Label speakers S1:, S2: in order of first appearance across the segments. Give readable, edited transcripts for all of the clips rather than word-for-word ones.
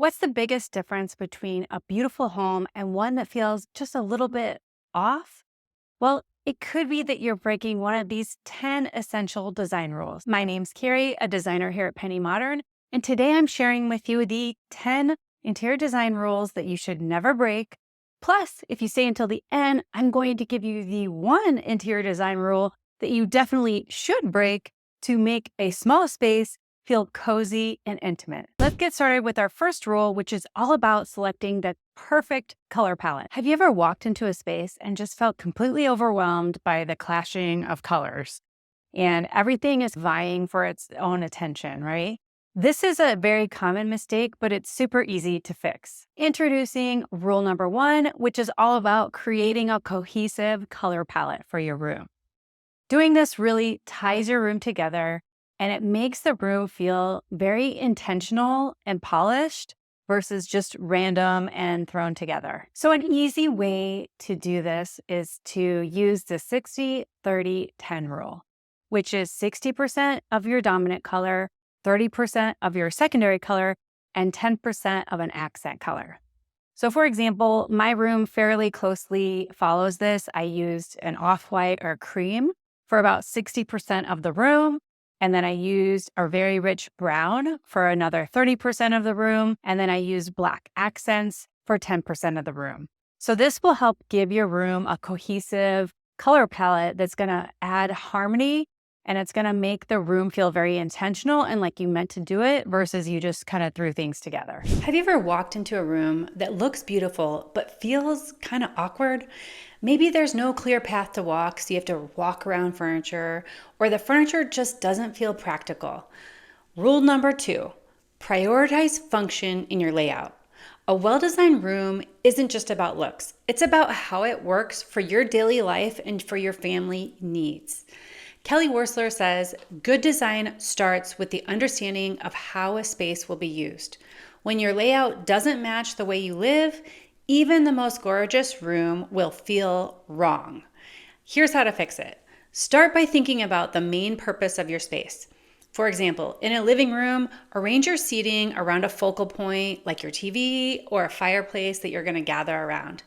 S1: What's the biggest difference between a beautiful home and one that feels just a little bit off? Well, it could be that you're breaking one of these 10 essential design rules. My name's Carrie, a designer here at Penny Modern, and today I'm sharing with you the 10 interior design rules that you should never break. Plus, if you stay until the end, I'm going to give you the one interior design rule that you definitely should break to make a small space feel cozy and intimate. Let's get started with our first rule, which is all about selecting the perfect color palette. Have you ever walked into a space and just felt completely overwhelmed by the clashing of colors and everything is vying for its own attention, right? This is a very common mistake, but it's super easy to fix. Introducing rule number one, which is all about creating a cohesive color palette for your room. Doing this really ties your room together and it makes the room feel very intentional and polished versus just random and thrown together. So an easy way to do this is to use the 60-30-10 rule, which is 60% of your dominant color, 30% of your secondary color, and 10% of an accent color. So for example, my room fairly closely follows this. I used an off-white or cream for about 60% of the room. And then I used a very rich brown for another 30% of the room. And then I used black accents for 10% of the room. So this will help give your room a cohesive color palette that's going to add harmony and it's going to make the room feel very intentional and like you meant to do it versus you just kind of threw things together.
S2: Have you ever walked into a room that looks beautiful but feels kind of awkward? Maybe there's no clear path to walk, so you have to walk around furniture, or the furniture just doesn't feel practical. Rule number two, prioritize function in your layout. A well-designed room isn't just about looks. It's about how it works for your daily life and for your family needs. Kelly Wearstler says, good design starts with the understanding of how a space will be used. When your layout doesn't match the way you live, even the most gorgeous room will feel wrong. Here's how to fix it. Start by thinking about the main purpose of your space. For example, in a living room, arrange your seating around a focal point like your TV or a fireplace that you're going to gather around.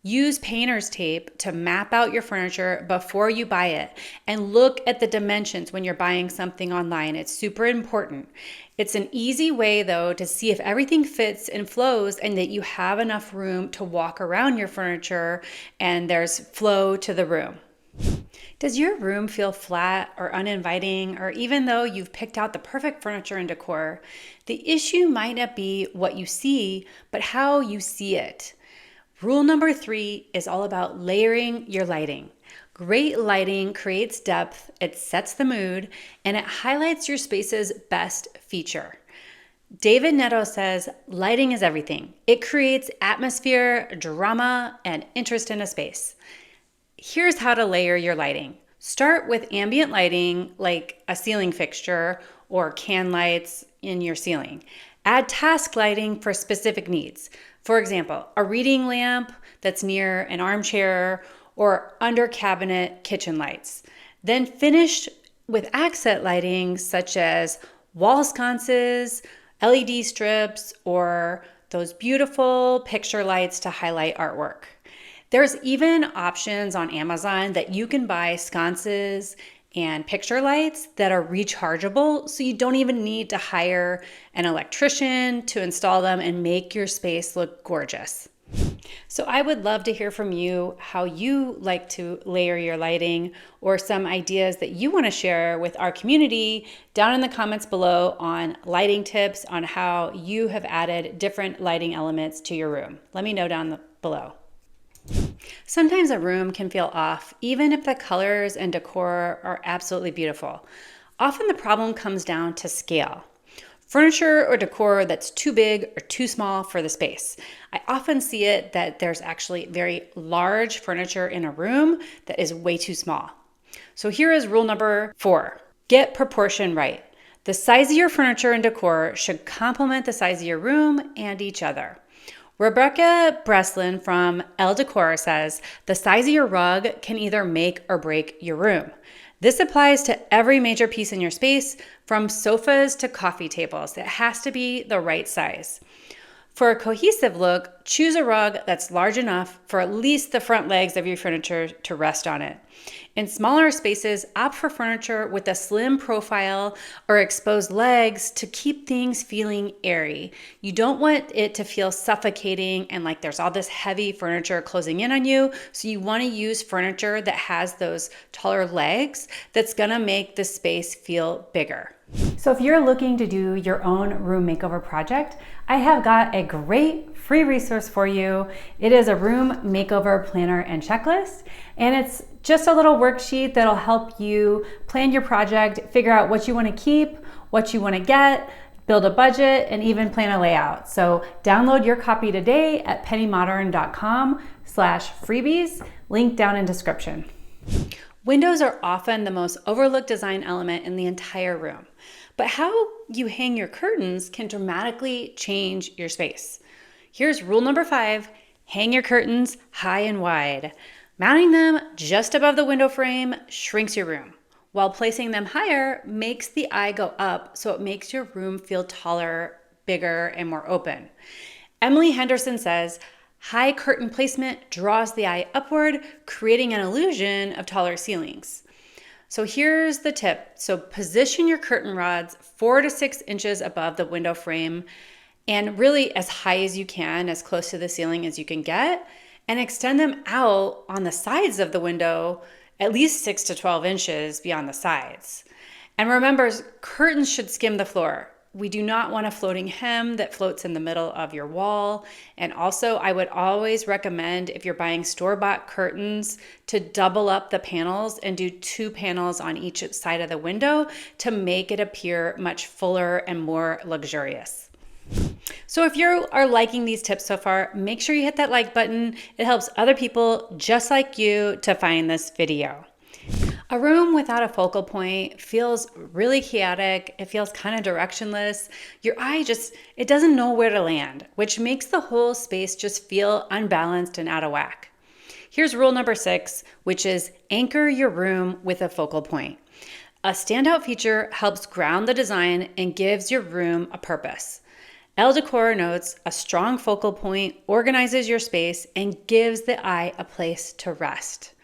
S2: Use painter's tape to map out your furniture before you buy it and look at the dimensions when you're buying something online. It's super important. It's an easy way though to see if everything fits and flows and that you have enough room to walk around your furniture and there's flow to the room. Does your room feel flat or uninviting, or even though you've picked out the perfect furniture and decor, the issue might not be what you see, but how you see it. Rule number three is all about layering your lighting. Great lighting creates depth, it sets the mood, and it highlights your space's best feature. David Netto says, lighting is everything. It creates atmosphere, drama, and interest in a space. Here's how to layer your lighting. Start with ambient lighting like a ceiling fixture or can lights in your ceiling. Add task lighting for specific needs. For example, a reading lamp that's near an armchair or under cabinet kitchen lights. Then finish with accent lighting such as wall sconces, LED strips, or those beautiful picture lights to highlight artwork. There's even options on Amazon that you can buy sconces and picture lights that are rechargeable, so you don't even need to hire an electrician to install them and make your space look gorgeous. So I would love to hear from you how you like to layer your lighting or some ideas that you want to share with our community down in the comments below on lighting tips on how you have added different lighting elements to your room. Let me know down below. Sometimes a room can feel off, even if the colors and decor are absolutely beautiful. Often the problem comes down to scale. Furniture or decor that's too big or too small for the space. I often see it that there's actually very large furniture in a room that is way too small. So here is rule number 4. Get proportion right. The size of your furniture and decor should complement the size of your room and each other. Rebecca Breslin from Elle Decor says, the size of your rug can either make or break your room. This applies to every major piece in your space, from sofas to coffee tables. It has to be the right size. For a cohesive look, choose a rug that's large enough for at least the front legs of your furniture to rest on it. In smaller spaces, opt for furniture with a slim profile or exposed legs to keep things feeling airy. You don't want it to feel suffocating and like there's all this heavy furniture closing in on you. So you want to use furniture that has those taller legs that's going to make the space feel bigger. So if you're looking to do your own room makeover project, I have got a great free resource for you. It is a room makeover planner and checklist, and it's just a little worksheet that'll help you plan your project, figure out what you want to keep, what you want to get, build a budget, and even plan a layout. So download your copy today at pennymodern.com/freebies, link down in description. Windows are often the most overlooked design element in the entire room, but how you hang your curtains can dramatically change your space. Here's rule number 5, hang your curtains high and wide. Mounting them just above the window frame shrinks your room, while placing them higher makes the eye go up, so it makes your room feel taller, bigger, and more open. Emily Henderson says, high curtain placement draws the eye upward, creating an illusion of taller ceilings. So here's the tip. So position your curtain rods 4 to 6 inches above the window frame and really as high as you can, as close to the ceiling as you can get, and extend them out on the sides of the window at least 6 to 12 inches beyond the sides. And remember, curtains should skim the floor. We do not want a floating hem that floats in the middle of your wall. And also, I would always recommend, if you're buying store-bought curtains, to double up the panels and do 2 panels on each side of the window to make it appear much fuller and more luxurious. So if you are liking these tips so far, make sure you hit that like button. It helps other people just like you to find this video. A room without a focal point feels really chaotic. It feels kind of directionless. Your eye it doesn't know where to land, which makes the whole space just feel unbalanced and out of whack. Here's rule number 6, which is anchor your room with a focal point. A standout feature helps ground the design and gives your room a purpose. Elle Decor notes a strong focal point organizes your space and gives the eye a place to rest.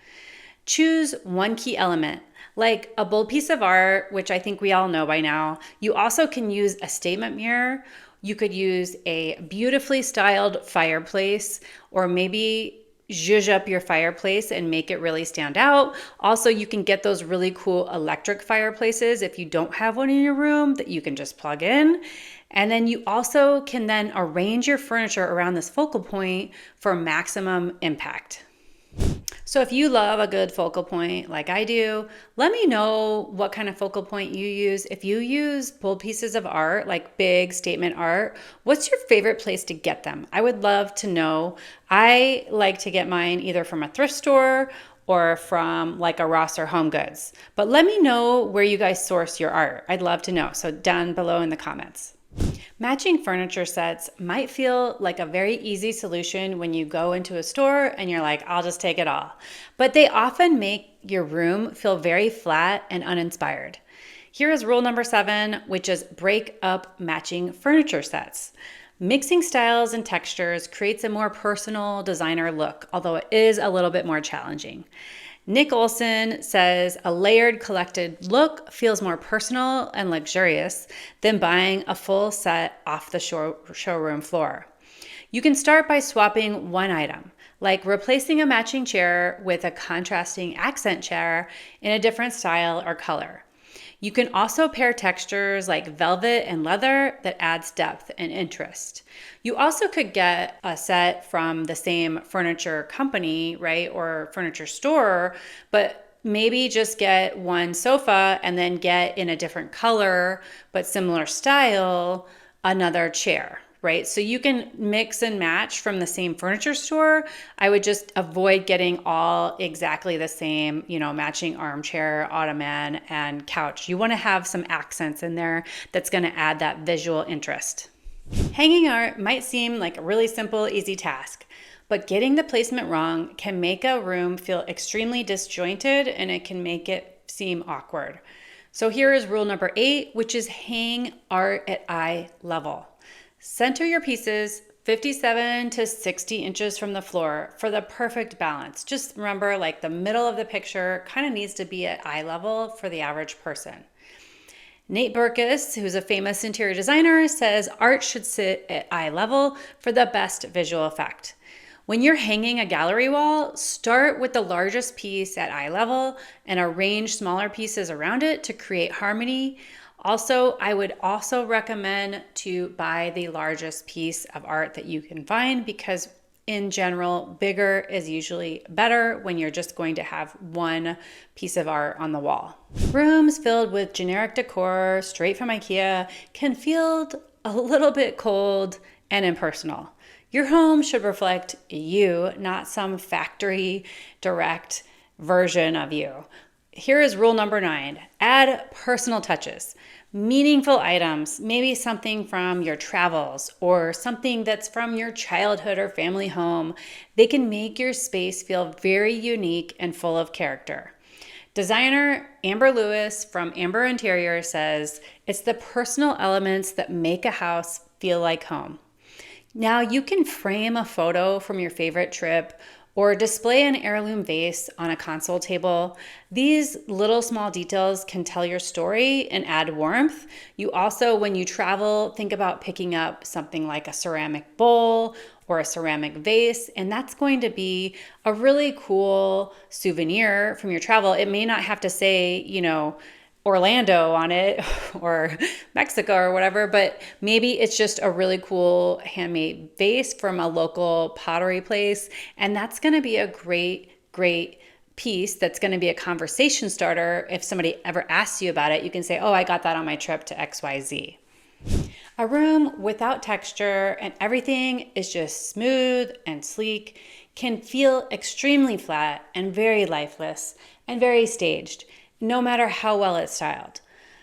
S2: Choose one key element, like a bold piece of art, which I think we all know by now. You also can use a statement mirror. You could use a beautifully styled fireplace, or maybe zhuzh up your fireplace and make it really stand out. Also, you can get those really cool electric fireplaces if you don't have one in your room that you can just plug in. And then you also can then arrange your furniture around this focal point for maximum impact. So if you love a good focal point like I do, let me know what kind of focal point you use. If you use bold pieces of art, like big statement art, what's your favorite place to get them? I would love to know. I like to get mine either from a thrift store or from like a Ross or Home Goods. But let me know where you guys source your art. I'd love to know. So down below in the comments. Matching furniture sets might feel like a very easy solution when you go into a store and you're like, I'll just take it all. But they often make your room feel very flat and uninspired. Here is rule number 7, which is break up matching furniture sets. Mixing styles and textures creates a more personal designer look, although it is a little bit more challenging. Nick Olson says a layered collected look feels more personal and luxurious than buying a full set off the showroom floor. You can start by swapping one item, like replacing a matching chair with a contrasting accent chair in a different style or color. You can also pair textures like velvet and leather that adds depth and interest. You also could get a set from the same furniture company, right, or furniture store, but maybe just get one sofa and then get in a different color but similar style another chair. Right? So you can mix and match from the same furniture store. I would just avoid getting all exactly the same, matching armchair, ottoman, and couch. You want to have some accents in there that's going to add that visual interest. Hanging art might seem like a really simple, easy task, but getting the placement wrong can make a room feel extremely disjointed and it can make it seem awkward. So here is rule number 8, which is hang art at eye level. Center your pieces, 57 to 60 inches from the floor for the perfect balance. Just remember, like the middle of the picture kind of needs to be at eye level for the average person. Nate Berkus, who's a famous interior designer, says art should sit at eye level for the best visual effect. When you're hanging a gallery wall, start with the largest piece at eye level and arrange smaller pieces around it to create harmony. Also, I would also recommend to buy the largest piece of art that you can find because in general, bigger is usually better when you're just going to have one piece of art on the wall. Rooms filled with generic decor straight from IKEA can feel a little bit cold and impersonal. Your home should reflect you, not some factory direct version of you. Here is rule number 9. Add personal touches. Meaningful items, maybe something from your travels or something that's from your childhood or family home. They can make your space feel very unique and full of character. Designer Amber Lewis from Amber Interior says, it's the personal elements that make a house feel like home. Now you can frame a photo from your favorite trip or display an heirloom vase on a console table. These little small details can tell your story and add warmth. You also, when you travel, think about picking up something like a ceramic bowl or a ceramic vase, and that's going to be a really cool souvenir from your travel. It may not have to say, Orlando on it or Mexico or whatever, but maybe it's just a really cool handmade vase from a local pottery place. And that's going to be a great piece that's going to be a conversation starter. If somebody ever asks you about it, you can say, oh, I got that on my trip to XYZ. A room without texture and everything is just smooth and sleek can feel extremely flat and very lifeless and very staged, no matter how well it's styled.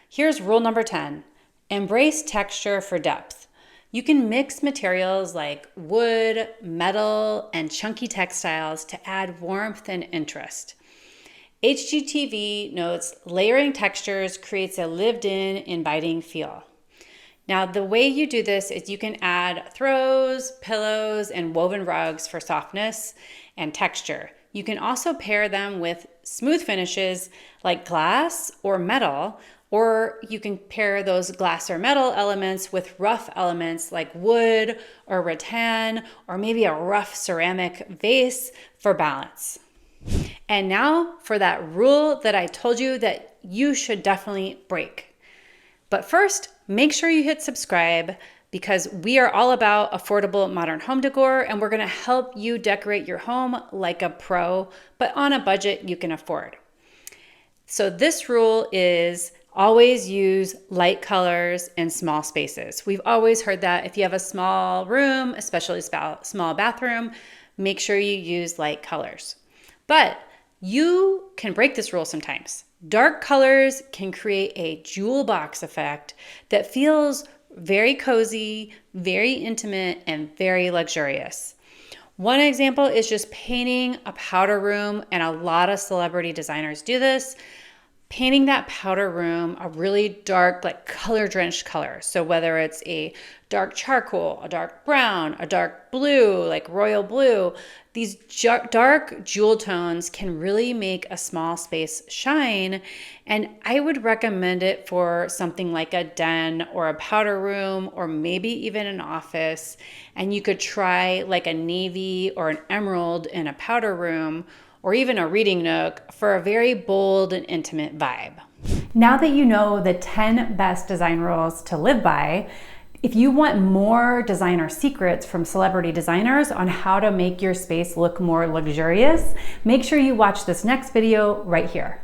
S2: Here's rule number 10. Embrace texture for depth. You can mix materials like wood, metal, and chunky textiles to add warmth and interest. HGTV notes layering textures creates a lived-in, inviting feel. Now, the way you do this is you can add throws, pillows, and woven rugs for softness and texture. You can also pair them with smooth finishes like glass or metal, or you can pair those glass or metal elements with rough elements like wood or rattan, or maybe a rough ceramic vase for balance. And now for that rule that I told you that you should definitely break. But first, make sure you hit subscribe because we are all about affordable modern home decor and we're gonna help you decorate your home like a pro, but on a budget you can afford. So this rule is always use light colors in small spaces. We've always heard that if you have a small room, especially small bathroom, make sure you use light colors. But you can break this rule sometimes. Dark colors can create a jewel box effect that feels very cozy, very intimate, and very luxurious. One example is just painting a powder room, and a lot of celebrity designers do this. Painting that powder room a really dark, like color-drenched color. So whether it's a dark charcoal, a dark brown, a dark blue, like royal blue, these dark jewel tones can really make a small space shine. And I would recommend it for something like a den or a powder room, or maybe even an office. And you could try like a navy or an emerald in a powder room, or even a reading nook for a very bold and intimate vibe. Now that you know the 10 best design rules to live by, if you want more designer secrets from celebrity designers on how to make your space look more luxurious, make sure you watch this next video right here.